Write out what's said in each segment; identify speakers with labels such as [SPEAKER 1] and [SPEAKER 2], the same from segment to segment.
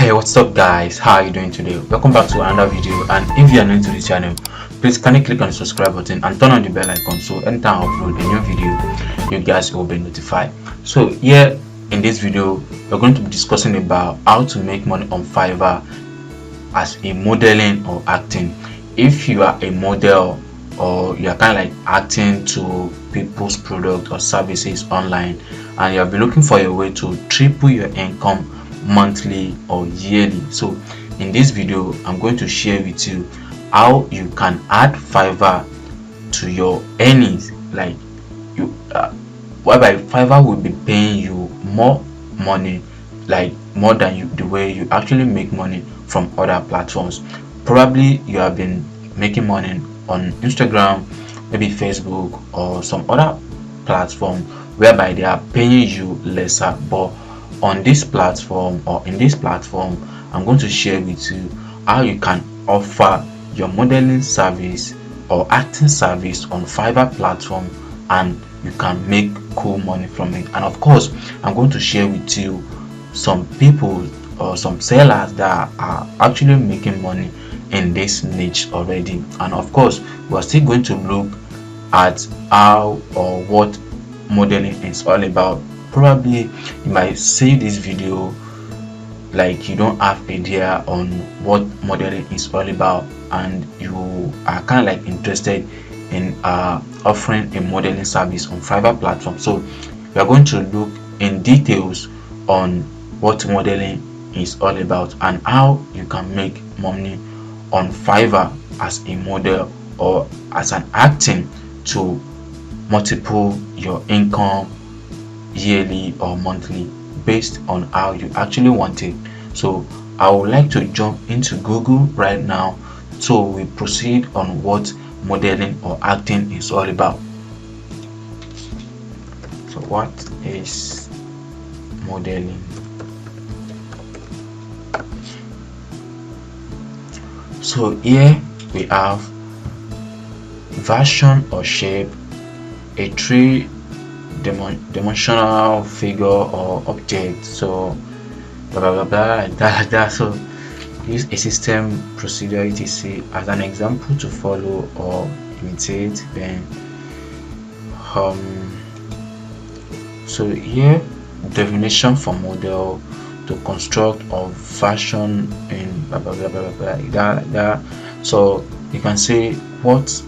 [SPEAKER 1] Hey, what's up guys, how are you doing today? Welcome back to another video, and if you are new to the channel, please can you click on the subscribe button and turn on the bell icon so anytime I upload a new video you guys will be notified. So here in this video we're going to be discussing about how to make money on Fiverr as a modeling or acting. If you are a model or you are kind of like acting to people's product or services online and you have been looking for a way to triple your income monthly or yearly, so in this video I'm going to share with you how you can add Fiverr to your earnings, like you whereby Fiverr will be paying you more money, like more than the way you actually make money from other platforms. Probably you have been making money on Instagram, maybe Facebook or some other platform whereby they are paying you lesser, but on this platform or in this platform I'm going to share with you how you can offer your modeling service or acting service on Fiverr platform and you can make cool money from it. And of course I'm going to share with you some people or some sellers that are actually making money in this niche already. And of course we're still going to look at how or what modeling is all about. Probably you might see this video like you don't have idea on what modeling is all about and you are kind of like interested in offering a modeling service on Fiverr platform. So we are going to look in details on what modeling is all about and how you can make money on Fiverr as a model or as an acting to multiple your income yearly or monthly based on how you actually want it. So I would like to jump into Google right now so we proceed on what modeling or acting is all about. So what is modeling? So here we have version or shape, a three-dimensional figure or object, so blah blah blah that. So use a system procedure etc as an example to follow or imitate. Then so here definition for model, to construct or fashion in blah blah blah blah blah that. So you can say what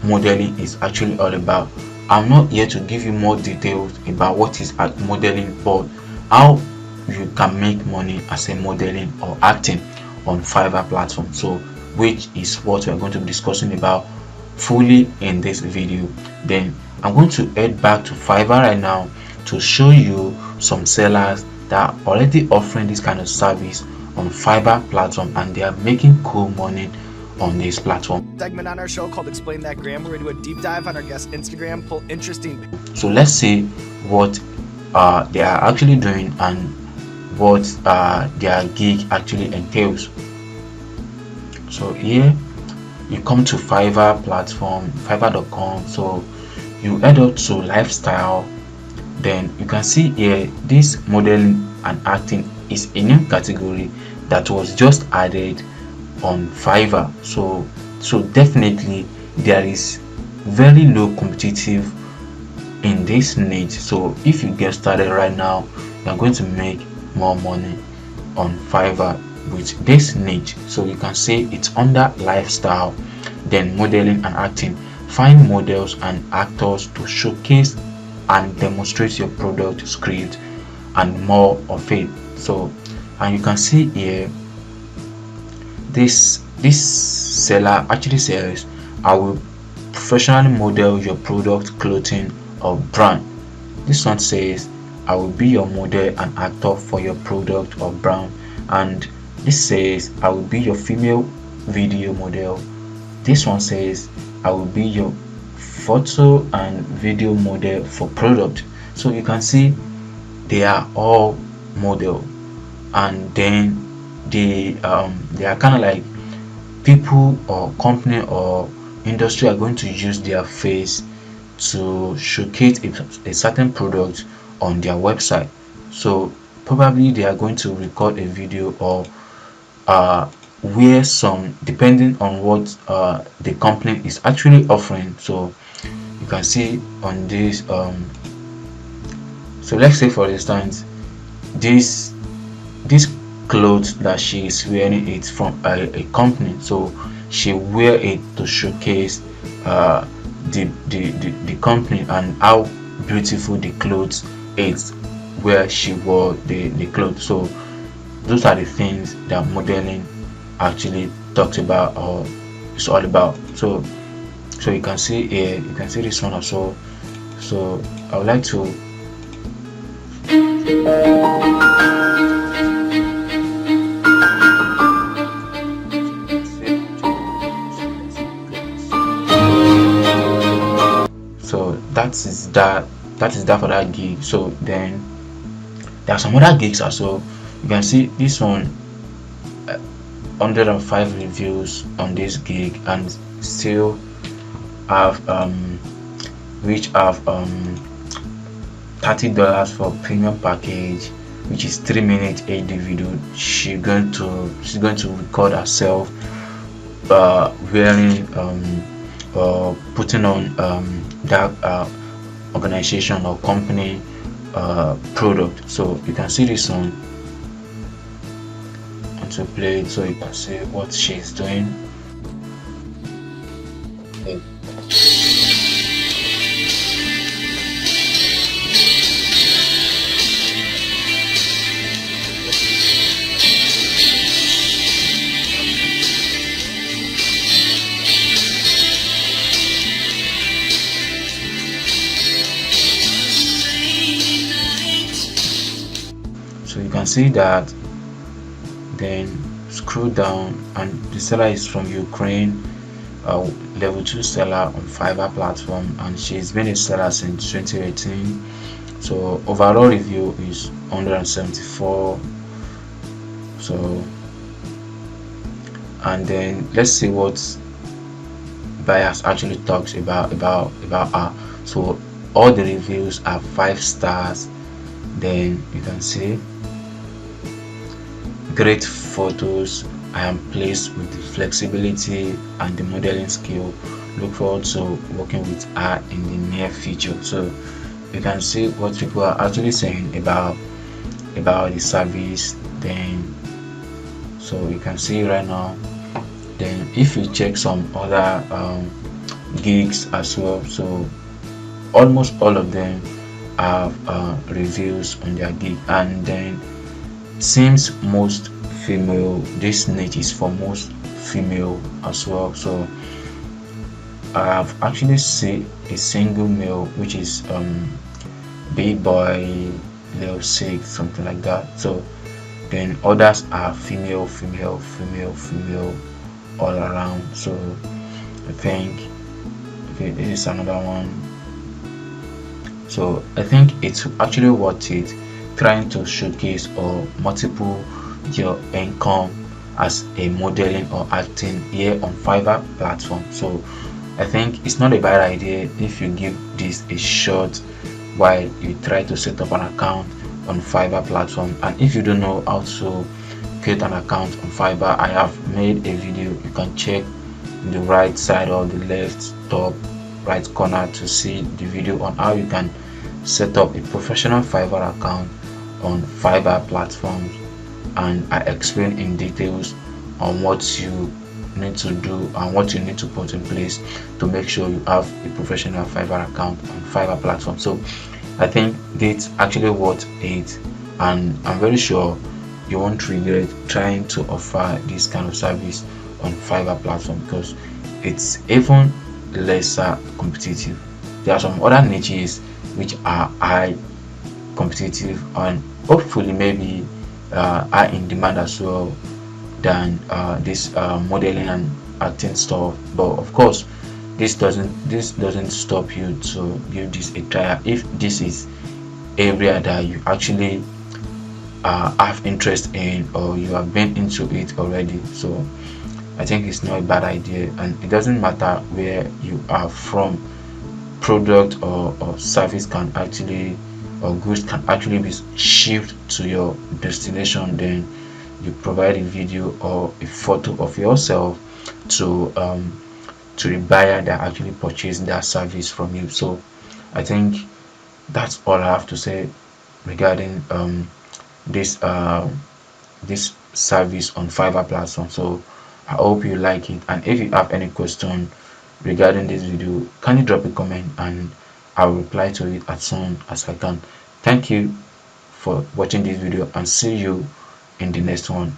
[SPEAKER 1] modeling is actually all about. I'm not here to give you more details about what is modeling, but how you can make money as a modeling or acting on Fiverr platform, so which is what we are going to be discussing about fully in this video. Then I'm going to head back to Fiverr right now to show you some sellers that are already offering this kind of service on Fiverr platform and they are making cool money on this platform.
[SPEAKER 2] Segment on our show called Explain That Gram, where we do a deep dive on our guest Instagram, pull interesting.
[SPEAKER 1] So let's see what they are actually doing and what their gig actually entails. So here you come to Fiverr platform, fiverr.com. so you head up to lifestyle. Then you can see here this modeling and acting is a new category that was just added on Fiverr. So definitely there is very low competitive in this niche. So if you get started right now, you're going to make more money on Fiverr with this niche. So you can say it's under lifestyle, then modeling and acting. Find models and actors to showcase and demonstrate your product, script and more of it. So and you can see here this seller actually says, I will professionally model your product, clothing or brand. This one says, I will be your model and actor for your product or brand. And this says, I will be your female video model. This one says, I will be your photo and video model for product. So you can see they are all model, and then they are kind of like people or company or industry are going to use their face to showcase a certain product on their website. So probably they are going to record a video or where some, depending on what the company is actually offering. So you can see on this so let's say for instance this clothes that she is wearing, it's from a company, so she wear it to showcase the company and how beautiful the clothes is where she wore the clothes. So those are the things that modeling actually talks about or is all about. So you can see here, you can see this one also. So I would like to so that is that for that gig. So then there are some other gigs as well. You can see this one, 105 reviews on this gig, and still have which have $30 for premium package, which is 3 minutes HD video. She's going to record herself wearing or putting on that organization or company product. So you can see this one to play it, so you can see what she's doing. Okay. So you can see that. Then scroll down, and the seller is from Ukraine, level 2 seller on Fiverr platform, and she's been a seller since 2018. So overall review is 174. So, and then let's see what buyers actually talks about her. So all the reviews are 5 stars. Then you can see great photos. I am pleased with the flexibility and the modeling skill. Look forward to working with her in the near future. So you can see what people are actually saying about the service. Then so you can see right now. Then if you check some other gigs as well, so almost all of them have reviews on their gig, and then seems most female. This niche is for most female as well. So I have actually seen a single male, which is big boy level 6, something like that. So then others are female all around. So I think, okay, this is another one. So I think it's actually worth it trying to showcase or multiple your income as a modeling or acting here on Fiverr platform. So I think it's not a bad idea if you give this a shot while you try to set up an account on Fiverr platform. And if you don't know how to create an account on Fiverr, I have made a video. You can check the right side or the left top right corner to see the video on how you can set up a professional Fiverr account on Fiverr platforms, and I explain in details on what you need to do and what you need to put in place to make sure you have a professional Fiverr account on Fiverr platform. So I think it's actually worth it, and I'm very sure you won't regret trying to offer this kind of service on Fiverr platform, because it's even lesser competitive. There are some other niches which are high competitive and hopefully maybe are in demand as well than this modeling and acting stuff. But of course, this doesn't stop you to give this a try if this is area that you actually have interest in or you have been into it already. So I think it's not a bad idea, and it doesn't matter where you are from. Product or service can actually or goods can actually be shipped to your destination, then you provide a video or a photo of yourself to the buyer that actually purchased that service from you. So I think that's all I have to say regarding this this service on Fiverr platform. So I hope you like it, and if you have any question regarding this video, kindly drop a comment and I'll reply to it as soon as I can. Thank you for watching this video and see you in the next one.